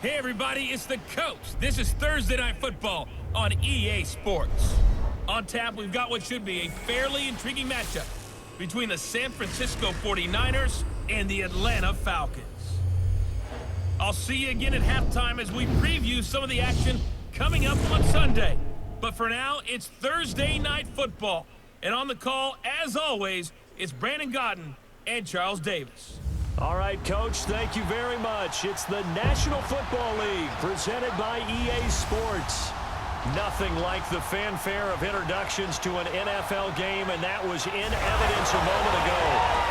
Hey everybody, it's the coach. This is Thursday Night Football on EA Sports. On tap, we've got what should be a fairly intriguing matchup between the San Francisco 49ers and the Atlanta Falcons. I'll see you again at halftime as we preview some of the action coming up on Sunday. But for now, it's Thursday Night Football. And on the call, as always, it's Brandon Godden and Charles Davis. All right, Coach, thank you very much. It's the National Football League presented by EA Sports. Nothing like the fanfare of introductions to an NFL game, and that was in evidence a moment ago.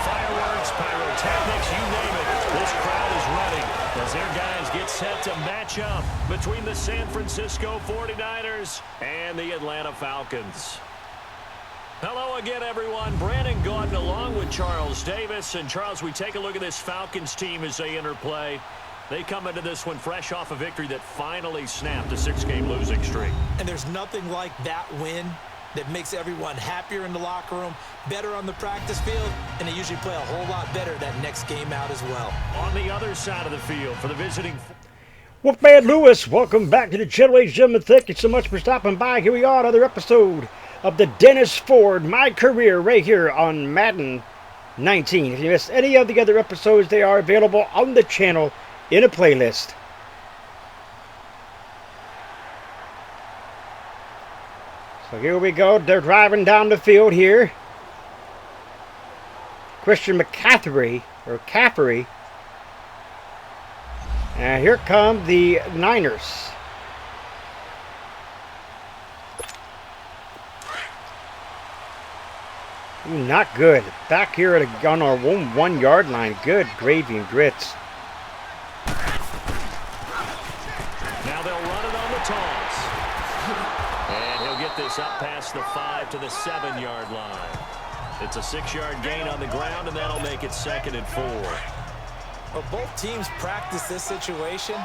Fireworks, pyrotechnics, you name it. This crowd is running as their guys get set to match up between the San Francisco 49ers and the Atlanta Falcons. Hello again, everyone. Brandon Gaudin along with Charles Davis. And, Charles, we take a look at this Falcons team as they enter play. They come into this one fresh off a victory that finally snapped a 6-game losing streak. And there's nothing like that win that makes everyone happier in the locker room, better on the practice field, and they usually play a whole lot better that next game out as well. On the other side of the field for the visiting... Wolfman Lewis, welcome back to the channel, ladies and gentlemen. Thank you so much for stopping by. Here we are, another episode of the Dennis Ford My Career right here on Madden 19. If you missed any of the other episodes, they are available on the channel in a playlist. So here we go. They're driving down the field here. Christian McCaffrey, or Caffrey. And here come the Niners. Ooh, not good. Back here on our 1 yard line. Good gravy and grits. Now they'll run it on the toss. And he'll get this up past the 5 to the 7 yard line. It's a 6-yard gain on the ground, and that'll make it 2nd and 4. Well, both teams practice this situation,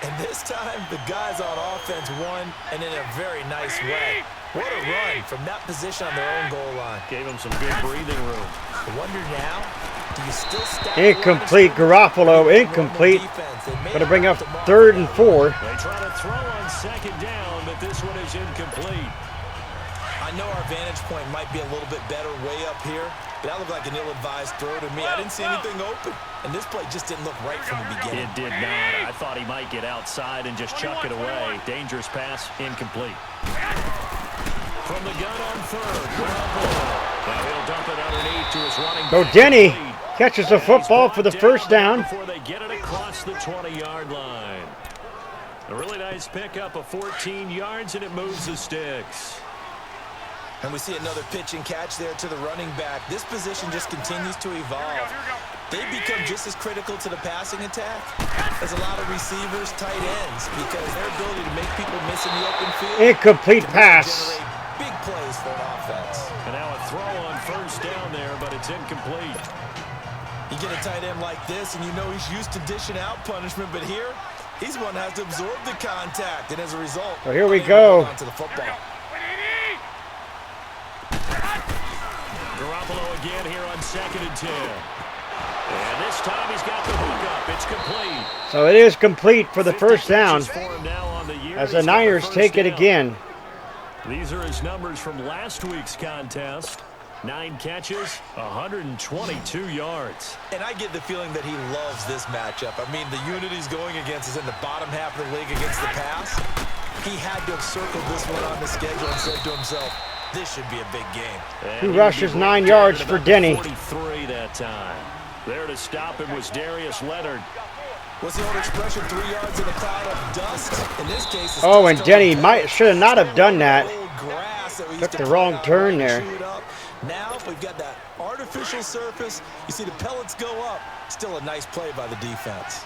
and this time the guys on offense won, and in a very nice way. What a run from that position on their own goal line. Gave them some good breathing room. I wonder now, do you still stack incomplete. Garoppolo, incomplete. Going to bring up 3rd and 4. They try to throw on 2nd down, but this one is incomplete. I know our vantage point might be a little bit better way up here, but that looked like an ill-advised throw to me. I didn't see anything open, and this play just didn't look right from the beginning. It did not. I thought he might get outside and just chuck it away. Dangerous pass, incomplete. From the gun on 3rd, now he'll dump it underneath to his running back. Denny catches the football for the first down. Before they get it across the 20-yard line. A really nice pickup of 14 yards, and it moves the sticks. And we see another pitch and catch there to the running back. This position just continues to evolve. They become just as critical to the passing attack as a lot of receivers, tight ends, because their ability to make people miss in the open field. Incomplete pass. Big plays for an offense. And now a throw on 1st down there, but it's incomplete. You get a tight end like this, and you know he's used to dishing out punishment, but here, he's the one that has to absorb the contact, and as a result, well, here we go. Onto the football. Garoppolo again here on 2nd and 10. And this time he's got the hook up. It's complete. So it is complete for the first down as the Niners take it again. These are his numbers from last week's contest. 9 catches, 122 yards. And I get the feeling that he loves this matchup. I mean, the unit he's going against is in the bottom half of the league against the pass. He had to have circled this one on the schedule and said to himself, this should be a big game. He rushes 9 yards for Denny. 43 that time. There to stop him was Darius Leonard. What's the old expression, 3 yards in a cloud of dust? In this case, oh, and Denny should not have done that. Took the wrong turn there. Now we've got that artificial surface. You see the pellets go up. Still a nice play by the defense.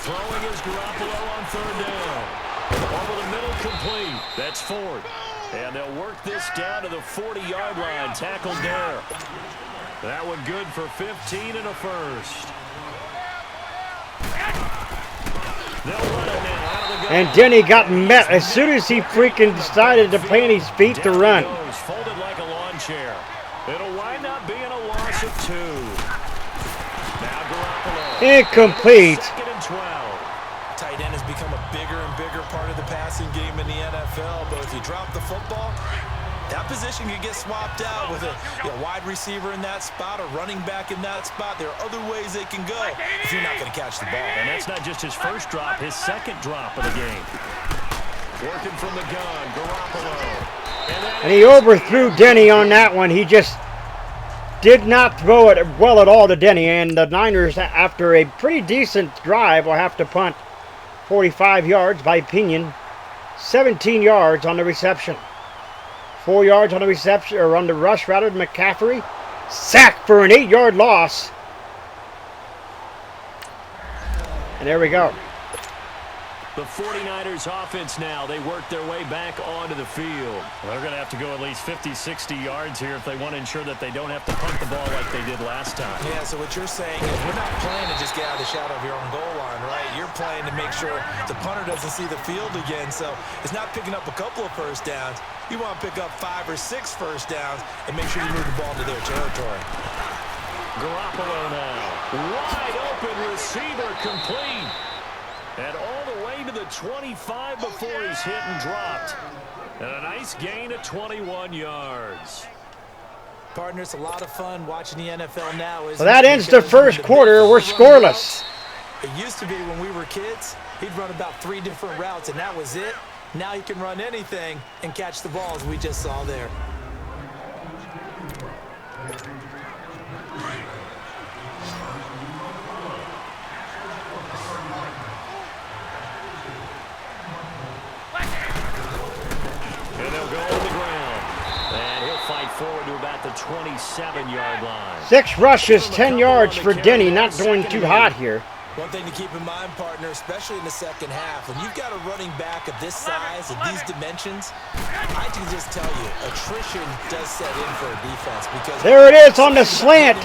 Throwing is Garoppolo on 3rd down. Over the middle, complete. That's 4th. And they'll work this down to the 40-yard line. Tackled there. That one good for 15 and a first. They'll run it now out of the gun. And Denny got met as soon as he freaking decided to plant his feet to run. Folded like a lawn chair. It'll wind up being a loss of 2. Now Garoppolo. Incomplete. 2nd and 12. Tight end has become a bigger and bigger part of the passing game in the NFL, but if you drop the football, that position could get swapped out with a wide receiver in that spot, a running back in that spot. There are other ways they can go if you're not going to catch the ball. And that's not just his first drop, his second drop of the game. Working from the gun, Garoppolo. And he overthrew Denny on that one. He just did not throw it well at all to Denny. And the Niners, after a pretty decent drive, will have to punt 45 yards by Pinion. 17 yards on the reception. 4 yards on the reception, or on the rush rather, than McCaffrey. Sacked for an 8-yard loss. And there we go. The 49ers offense now, they work their way back onto the field. They're going to have to go at least 50, 60 yards here if they want to ensure that they don't have to punt the ball like they did last time. Yeah, so what you're saying is we're not playing to just get out of the shadow of your own goal line, right? You're playing to make sure the punter doesn't see the field again. So it's not picking up a couple of first downs. You want to pick up 5 or 6 first downs and make sure you move the ball into their territory. Garoppolo now. Wide open receiver complete. And all the way to the 25 before he's hit and dropped. And a nice gain of 21 yards. Partner, it's a lot of fun watching the NFL now. So that ends the first quarter. We're scoreless. It used to be when we were kids, he'd run about 3 different routes, and that was it. Now he can run anything and catch the ball, as we just saw there. And they'll go on the ground. And he'll fight forward to about the 27-yard line. 6 rushes, 10 yards for Denny. Not doing too hot here. One thing to keep in mind, partner, especially in the second half, when you've got a running back of this size, of these dimensions, I can just tell you, attrition does set in for a defense. Because there it is on the slant.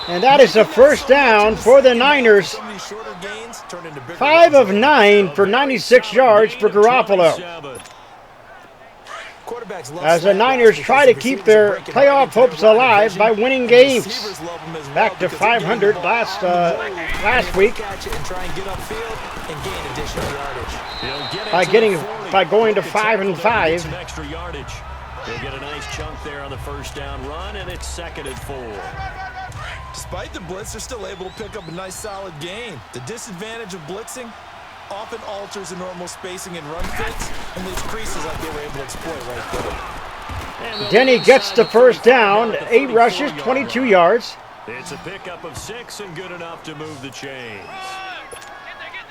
And that is a first down for the Niners. 5 of 9 for 96 yards for Garoppolo. As the Niners try to keep their playoff hopes alive by winning games. Back to 500 last week. By going to 5 and 5. They'll get a nice chunk there on the first down run, and it's 2nd and 4. Despite the blitz, they're still able to pick up a nice solid gain. The disadvantage of blitzing often alters the normal spacing and run fits, and these creases like they were able to exploit right there. Denny gets the first down, 8 rushes, 22 yards. It's a pickup of 6 and good enough to move the chains.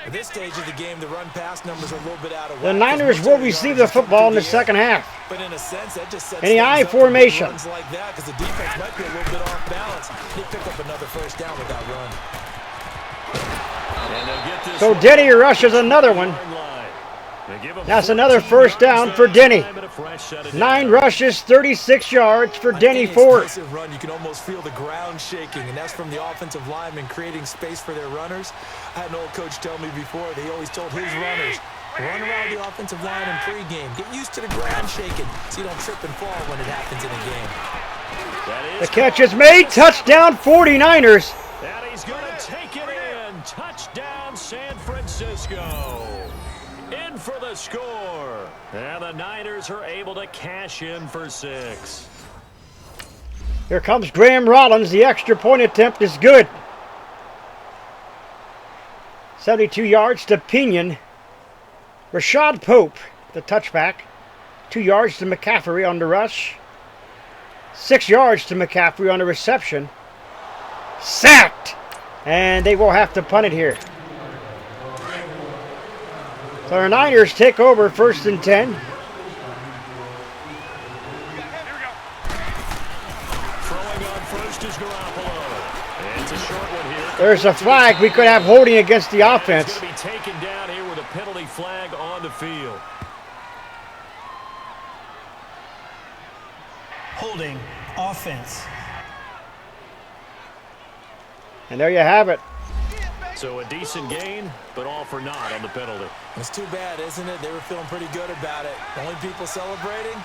At this stage of the game, the run-pass numbers are a little bit out of whack. The Niners will receive the football in the second half. But in a sense, that just sets in the I formation. Like that, because the defense might be a little bit off balance. They pick up another first down with that run. So Denny rushes another one. That's another first down for Denny. 9 rushes, 36 yards for Denny Ford. Run, you can almost feel the ground shaking, and that's from the offensive linemen creating space for their runners. I had an old coach tell me before, they always told his runners, run around the offensive line in pregame. Get used to the ground shaking so you don't trip and fall when it happens in a game. The catch is made. Touchdown 49ers. And he's going to take it in. Touchdown San Francisco. In for the score. And the Niners are able to cash in for 6. Here comes Graham Rollins. The extra point attempt is good. 72 yards to Pinion. Rashad Pope, the touchback. 2 yards to McCaffrey on the rush. 6 yards to McCaffrey on the reception. Sacked! And they will have to punt it here. So our Niners take over 1st and 10. Throwing on first is Garoppolo. It's a short one here. There's a flag. We could have holding against the offense. It's going to be taken down here with a penalty flag on the field. Holding offense. And there you have it. So a decent gain, but all for naught on the penalty. It's too bad, isn't it? They were feeling pretty good about it. The only people celebrating,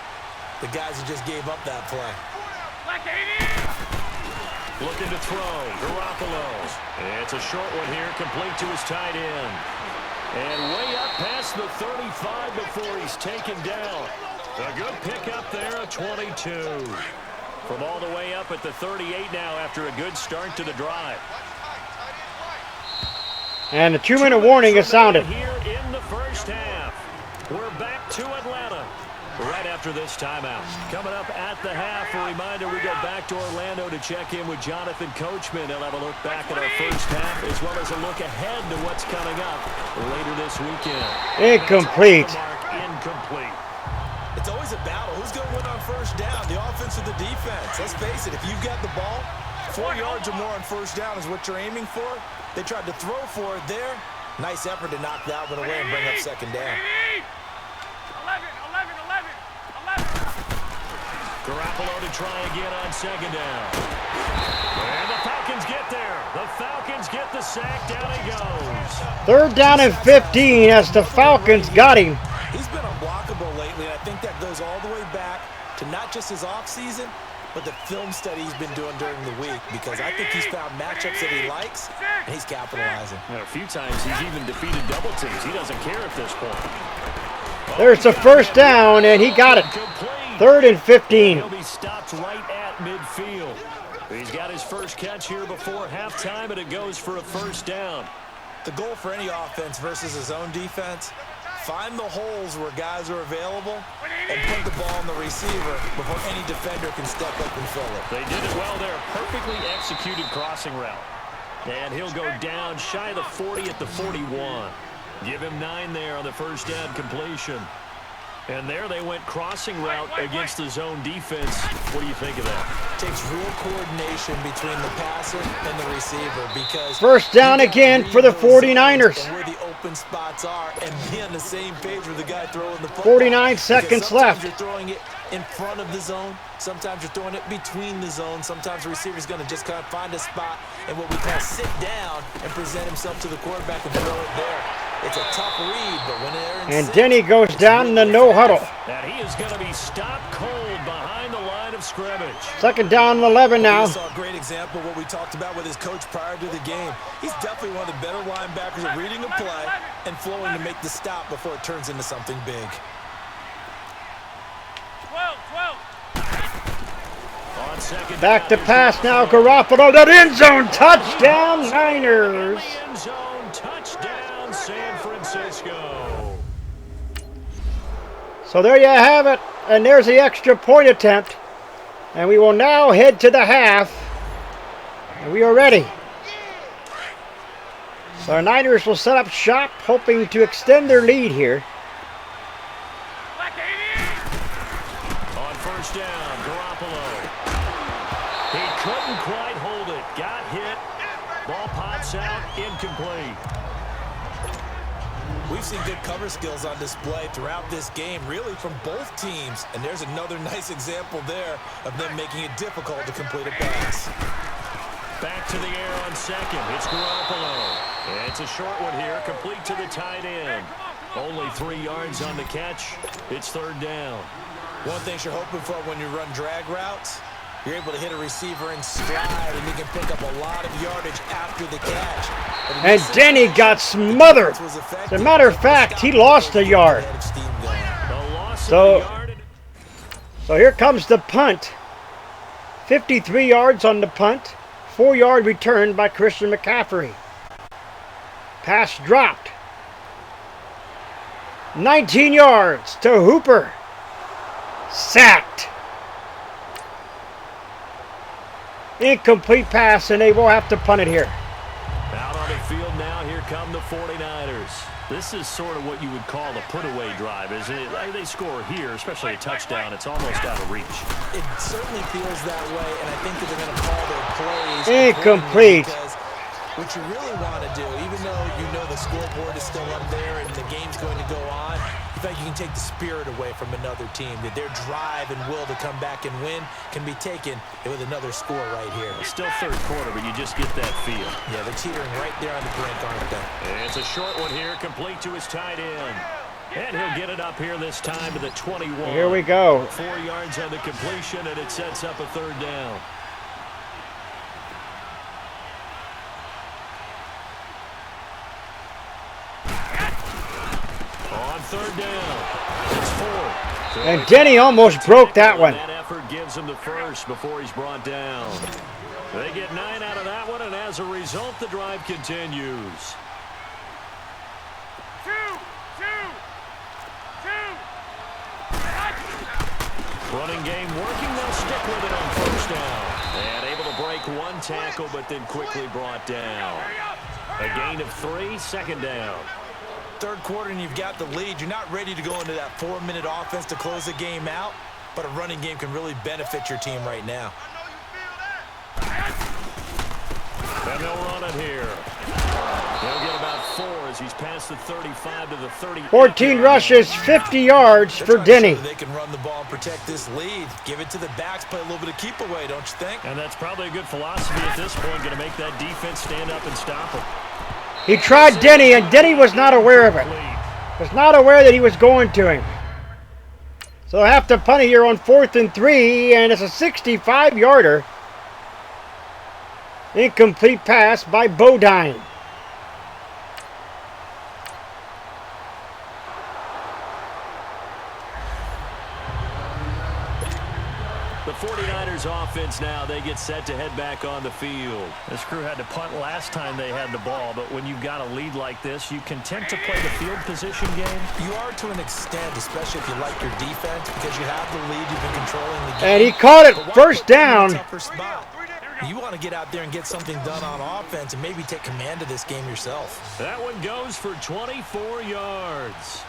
the guys who just gave up that play. Looking to throw. Garoppolo. It's a short one here, complete to his tight end. And way up past the 35 before he's taken down. A good pickup there, a 22. From all the way up at the 38 now after a good start to the drive. And the 2-minute warning is sounded. Here in the first half. We're back to Atlanta right after this timeout. Coming up at the half, a reminder we go back to Orlando to check in with Jonathan Coachman. He'll have a look back at our first half as well as a look ahead to what's coming up later this weekend. Incomplete. Incomplete. It's always a battle. Who's going to win on first down, the offense or the defense? Let's face it, if you've got the ball, 4 yards or more on first down is what you're aiming for. They tried to throw for it there. Nice effort to knock that one away and bring up second down. 11. Garoppolo to try again on second down. And the Falcons get there. The Falcons get the sack. Down he goes. 3rd down and 15 as the Falcons got him. He's been unblockable lately, and I think that goes all the way back to not just his offseason, but the film study he's been doing during the week, because I think he's found matchups that he likes, and he's capitalizing. And a few times he's even defeated double teams. He doesn't care at this point. There's the first down, and he got it. 3rd and 15. He'll be stopped right at midfield. He's got his first catch here before halftime, and it goes for a first down. The goal for any offense versus his own defense, find the holes where guys are available and put the ball on the receiver before any defender can step up and fill it. They did it well there. Perfectly executed crossing route. And he'll go down shy of the 40 at the 41. Give him 9 there on the first down completion. And there they went crossing route against the zone defense. What do you think of that? Takes real coordination between the passer and the receiver, because First down again for the 49ers. and where the open spots are, and be on the same page with the guy throwing the football. 49 seconds Because left. sometimes you're throwing it in front of the zone. Sometimes you're throwing it between the zone. Sometimes the receiver's going to just kind of find a spot and what we call sit down and present himself to the quarterback and throw it there. It's a tough read, but when they're in And six, Denny goes down in the no huddle. And he is going to be stopped cold behind the line of scrimmage. 2nd down and 11 now. We saw a great example of what we talked about with his coach prior to the game. He's definitely one of the better linebackers at reading a play and flowing to make the stop before it turns into something big. 12. On second Back down, to pass now. Garoppolo. That end zone touchdown, Niners. end zone touchdown, San Francisco. So there you have it. And there's the extra point attempt. And we will now head to the half. And we are ready. So our Niners will set up shop, hoping to extend their lead here. On first down, Garoppolo. He couldn't quite hold it. Got hit. Ball pops out, incomplete. We've seen good cover skills on display throughout this game, really from both teams. And there's another nice example there of them making it difficult to complete a pass. Back to the air on second. It's Garoppolo. It's a short one here, complete to the tight end. Only 3 yards on the catch. It's 3rd down. One thing you're hoping for when you run drag routes, you're able to hit a receiver in stride, and you can pick up a lot of yardage after the catch. And Denny got smothered. As a matter of fact, he lost a yard. The loss So- of a yard. So here comes the punt. 53 yards on the punt. 4-yard return by Christian McCaffrey. Pass dropped. 19 yards to Hooper. Sacked. Incomplete pass, and they will have to punt it here. Out on the field now, here come the 49ers. This is sort of what you would call a put-away drive, isn't it? They score here, especially a touchdown. It's almost out of reach. It certainly feels that way, and I think that they're going to call their plays Incomplete. because what you really want to do, even though you know the scoreboard is still up there and the game's going to go on, in fact, you can take the spirit away from another team, that their drive and will to come back and win can be taken with another score right here. It's still 3rd quarter, but you just get that feel. Yeah, they're teetering right there on the brink, aren't they? It's a short one here, complete to his tight end. And he'll get it up here this time to the 21. Here we go. 4 yards on the completion, and it sets up a 3rd down. third down. It's 4. So And Denny almost broke that one. That effort gives him the first before he's brought down. They get 9 out of that one, and as a result, the drive continues. Running game working. They'll stick with it on first down. And able to break one tackle, but then quickly brought down. A gain of 3, second down. Third quarter and you've got the lead. You're not ready to go into that 4-minute offense to close the game out, but a running game can really benefit your team right now. And they'll run it here. He'll get about 4 as he's past the 35 to the 30. 14 rushes, 50 yards for Denny. They can run the ball and protect this lead. Give it to the backs, play a little bit of keep away, don't you think? And that's probably a good philosophy at this point, going to make that defense stand up and stop him. He tried Denny, and Denny was not aware of it. Was not aware that he was going to him. So they'll have to punt it here on 4th and 3, and it's a 65-yarder. Incomplete pass by Bodine. The 49ers offense now, they get set to head back on the field. This crew had to punt last time they had the ball, but when you've got a lead like this, you can tend to play the field position game. You are to an extent, especially if you like your defense, because you have the lead, you've been controlling the game. And he caught it first down. You want to get out there and get something done on offense and maybe take command of this game yourself. That one goes for 24 yards.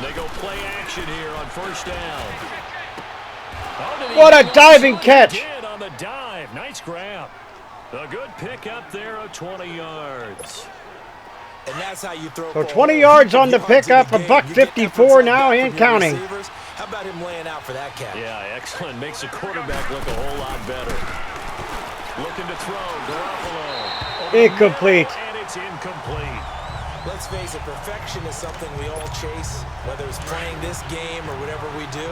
They go play action here on first down. What a diving catch. Did on the dive. Nice grab. A good pickup there of 20 yards. And that's how you throw. So 20 yards on the pickup, a $154 now and counting. How about him laying out for that catch? Yeah, excellent. Makes the quarterback look a whole lot better. Looking to throw. Garoppolo. Incomplete. And it's incomplete. Let's face it, perfection is something we all chase, whether it's playing this game or whatever we do.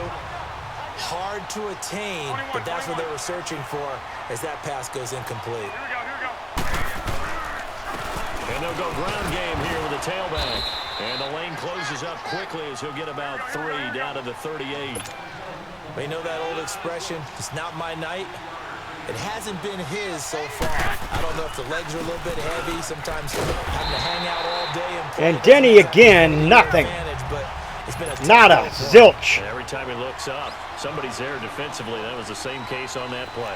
Hard to attain, but that's what they were searching for as that pass goes incomplete. And they'll go ground game here with a tailback. And the lane closes up quickly as he'll get about 3 down to the 38. We know that old expression, it's not my night. It hasn't been his so far. I don't know if the legs are a little bit heavy. Sometimes having to hang out all day and play. And Denny again, nothing. Nada, zilch. Every time he looks up, somebody's there defensively. That was the same case on that play.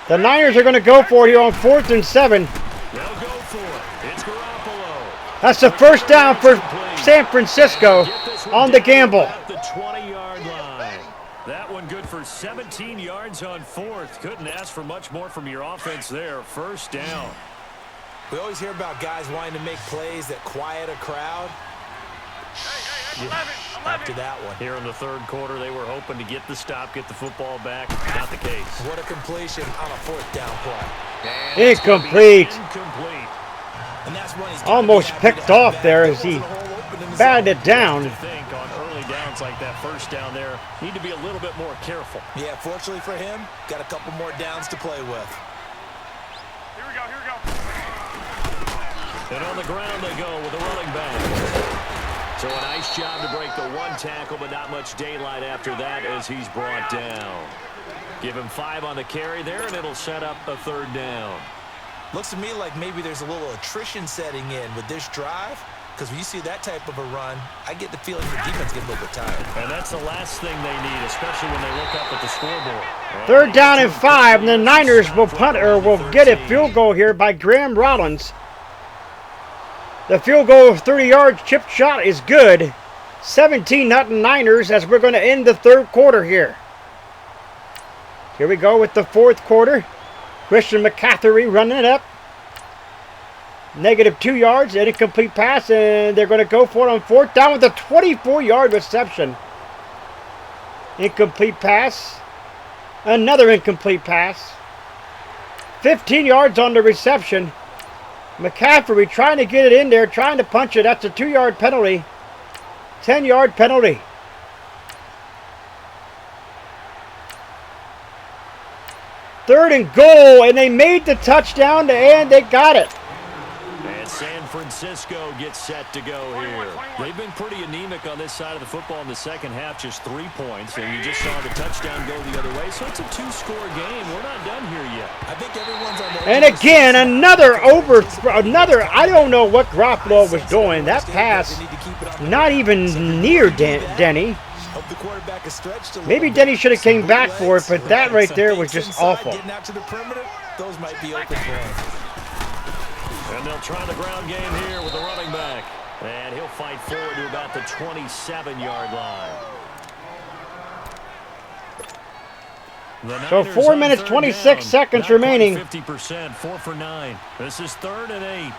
The Niners are going to go for it here on 4th and 7. They'll go for it. It's Garoppolo. That's the first down for San Francisco on the gamble. At the 20-yard line. That one good for 17 yards on 4th. Couldn't ask for much more from your offense there. First down. We always hear about guys wanting to make plays that quiet a crowd. After that one. Here in the third quarter, they were hoping to get the stop, get the football back. Not the case. What a completion on a 4th down play. Incomplete. Incomplete. And that's when he's Almost picked off there as he batted it down. On early downs like that, first down there, need to be a little bit more careful. Yeah, fortunately for him, got a couple more downs to play with. Here we go. And on the ground they go with the running back. So a nice job to break the one tackle, but not much daylight after that as he's brought down. Give him 5 on the carry there, and it'll set up a third down. Looks to me like maybe there's a little attrition setting in with this drive. Because when you see that type of a run, I get the feeling the defense gets a little bit tired. And that's the last thing they need, especially when they look up at the scoreboard. Third down and 5, and the Niners will punt or will get a field goal here by Graham Rollins. The field goal of 30 yards chip shot is good. 17-0 Niners as we're going to end the third quarter here. Here we go with the fourth quarter. Christian McCaffrey running it up. -2 yards, an incomplete pass, and they're going to go for it on 4th down with a 24-yard reception. Incomplete pass. Another incomplete pass. 15 yards on the reception. McCaffrey trying to get it in there, trying to punch it. That's a 2-yard penalty. 10-yard penalty. Third and goal, and they made the touchdown, and they got it. And San Francisco gets set to go here. They've been pretty anemic on this side of the football in the second half, just 3 points, and you just saw the touchdown go the other way. So it's a 2-score game. We're not done here yet. I think everyone's on the And again, another, I don't know what Garoppolo was doing. That pass, not even near Denny. Maybe Denny should have came back for it, but that right there was just awful. Getting out to the perimeter, those might be open for him. And they'll try the ground game here with the running back. And he'll fight forward to about the 27-yard line. So 4 minutes, 26 seconds remaining. 50%, 4 for 9. This is 3rd and 8.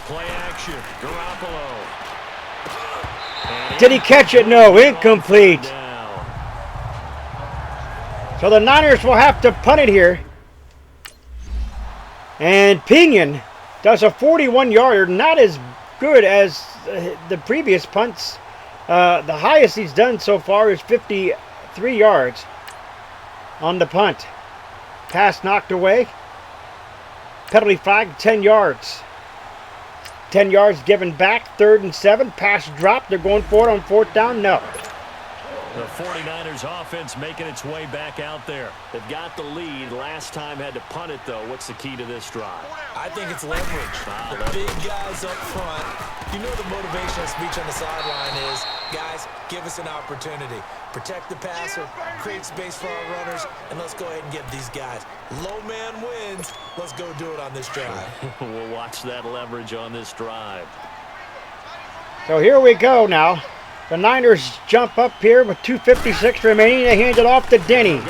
Play action, Garoppolo. Did he catch it? No, incomplete. So the Niners will have to punt it here. And Pinion does a 41-yarder, not as good as the previous punts. The highest he's done so far is 53 yards on the punt. Pass knocked away. Penalty flag, 10 yards. 10 yards given back, 3rd and 7. Pass dropped. They're going for it on 4th down. No. The 49ers offense making its way back out there. They've got the lead. Last time had to punt it, though. What's the key to this drive? I think it's leverage. The big guys up front. You know the motivational speech on the sideline is, guys, give us an opportunity. Protect the passer, create space for our runners, and let's go ahead and get these guys. Low man wins. Let's go do it on this drive. We'll watch that leverage on this drive. So here we go now. The Niners jump up here with 2:56 remaining. They hand it off to Denny.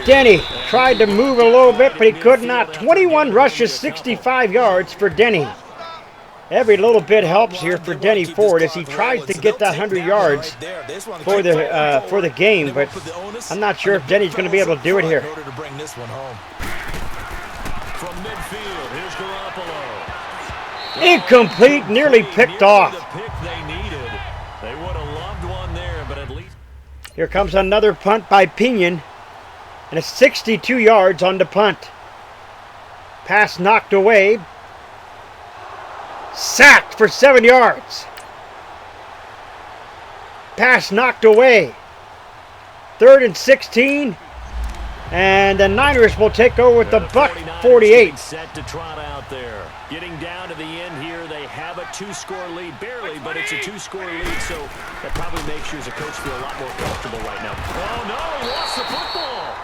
Denny tried to move a little bit, but he could not. 21 rushes, 65 yards for Denny. Every little bit helps here for Denny Ford as he tries to get that 100 yards for the game, but I'm not sure if Denny's going to be able to do it here. From midfield, here's Garoppolo. Incomplete, nearly picked off. They would have loved one there, but at least. Here comes another punt by Pinion, and it's 62 yards on the punt. Pass knocked away. Sacked for 7 yards. Pass knocked away. 3rd and 16. And the Niners will take over with the Buck 48. Set to trot out there. Getting down to the end here, they have a 2-score lead. Barely, but it's a 2-score lead, so that probably makes you as a coach feel a lot more comfortable right now. Oh, no, he lost the football.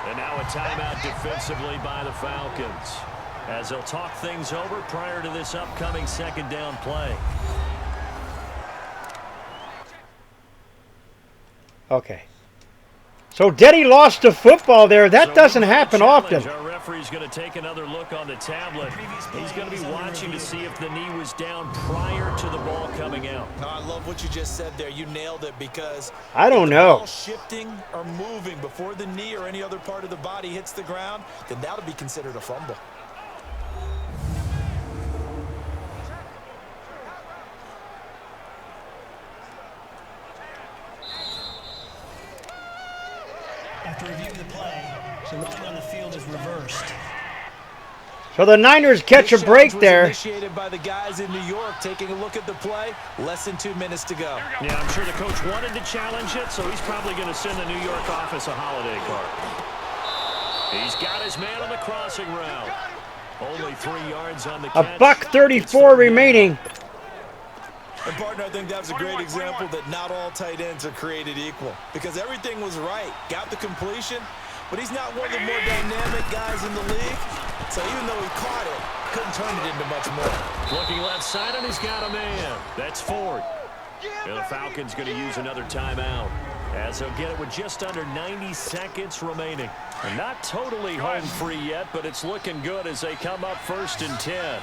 And now a timeout defensively by the Falcons, as they'll talk things over prior to this upcoming 2nd down play. Okay. So Denny lost the football there. That doesn't happen often. Our referee's going to take another look on the tablet. He's going to be watching to see if the knee was down prior to the ball coming out. I love what you just said there. You nailed it, because I don't know. Ball shifting or moving before the knee or any other part of the body hits the ground, then that'll be considered a fumble. After reviewing the play, the ruling on the field is reversed. So the Niners catch a break there. Initiated by the guys in New York. Taking a look at the play, less than 2 minutes to go. Yeah, I'm sure the coach wanted to challenge it, so he's probably going to send the New York office a holiday card. He's got his man on the crossing route. Only 3 yards on the catch. A buck 34 remaining. And partner, I think that was a great example that not all tight ends are created equal, because everything was right. Got the completion, but he's not one of the more dynamic guys in the league. So even though he caught it, couldn't turn it into much more. Looking left side, and he's got a man. That's Ford. And the Falcons going to use another timeout, as they'll get it with just under 90 seconds remaining. And not totally home free yet, but it's looking good as they come up 1st and 10.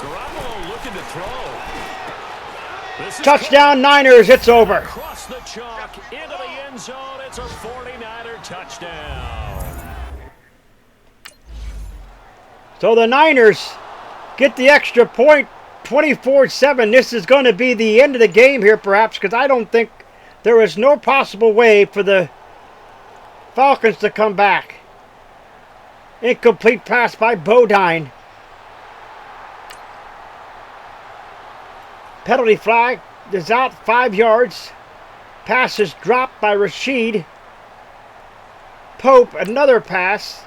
Garoppolo looking to throw. Touchdown Niners, it's over. Across the chalk, into the end zone, it's a 49er touchdown. So the Niners get the extra point, 24-7. This is going to be the end of the game here, perhaps, because I don't think There is no possible way for the Falcons to come back. Incomplete pass by Bodine. Penalty flag is out 5 yards. Pass is dropped by Rashid. Pope, another pass.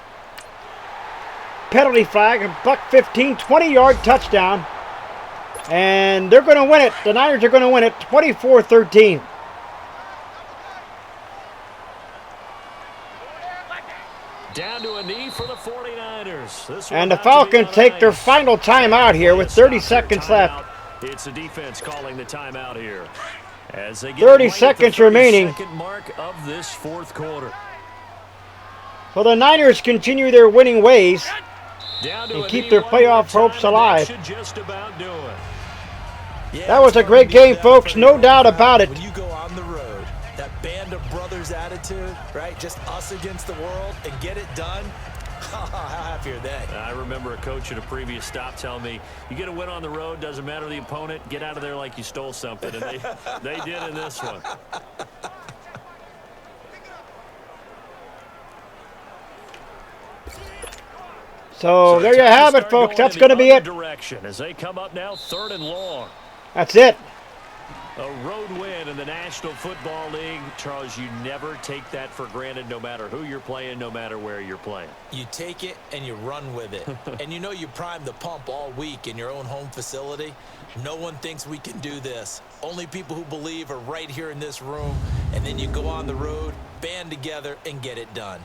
Penalty flag, a buck 15, 20-yard touchdown. And they're going to win it. The Niners are going to win it 24-13. Down to a knee for the 49ers. And the Falcons take their final timeout here with 30 seconds left. It's the defense calling the timeout here. As they get 30 seconds remaining. Mark of this fourth quarter. Well, the Niners continue their winning ways and keep their playoff hopes alive. Just about do it. Yeah, that was a great game, folks. No doubt about it. When you go on the road, that band of brothers attitude, right? Just us against the world and get it done. How happy are they? I remember a coach at a previous stop telling me, you get a win on the road, doesn't matter the opponent, get out of there like you stole something. And they did in this one. So there you have it, folks. That's going to be it. Direction as they come up now, 3rd and long. That's it. A road win in the National Football League. Charles, you never take that for granted no matter who you're playing, no matter where you're playing. You take it and you run with it. And you know you primed the pump all week in your own home facility. No one thinks we can do this. Only people who believe are right here in this room. And then you go on the road, band together, and get it done.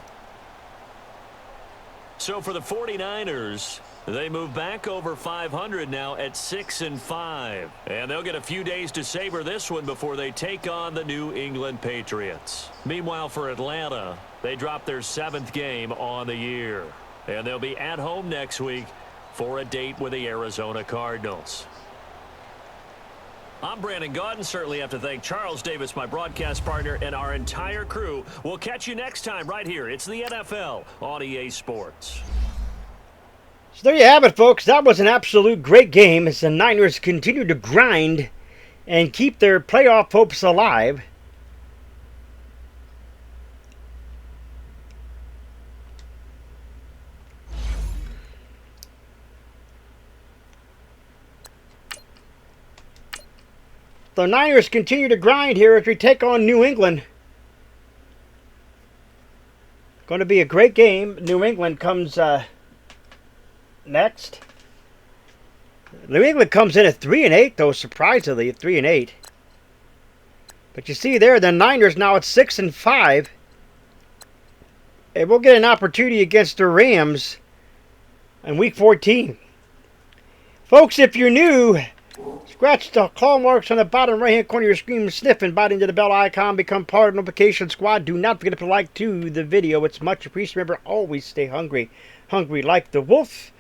So for the 49ers, they move back over 500 now at 6-5. And they'll get a few days to savor this one before they take on the New England Patriots. Meanwhile, for Atlanta, they drop their 7th game on the year. And they'll be at home next week for a date with the Arizona Cardinals. I'm Brandon Gaudin. Certainly have to thank Charles Davis, my broadcast partner, and our entire crew. We'll catch you next time right here. It's the NFL on EA Sports. So there you have it, folks. That was an absolute great game as the Niners continue to grind and keep their playoff hopes alive. The Niners continue to grind here as we take on New England. Going to be a great game. New England comes next. New England comes in at 3-8, though, surprisingly, at 3-8. But you see there, the Niners now at 6-5. And we'll get an opportunity against the Rams in Week 14. Folks, if you're new, scratch the claw marks on the bottom right-hand corner of your screen, sniff and bite into the bell icon, become part of the notification squad. Do not forget to like to the video. It's much appreciated. Remember, always stay hungry. Hungry like the wolf.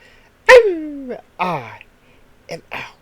I am out.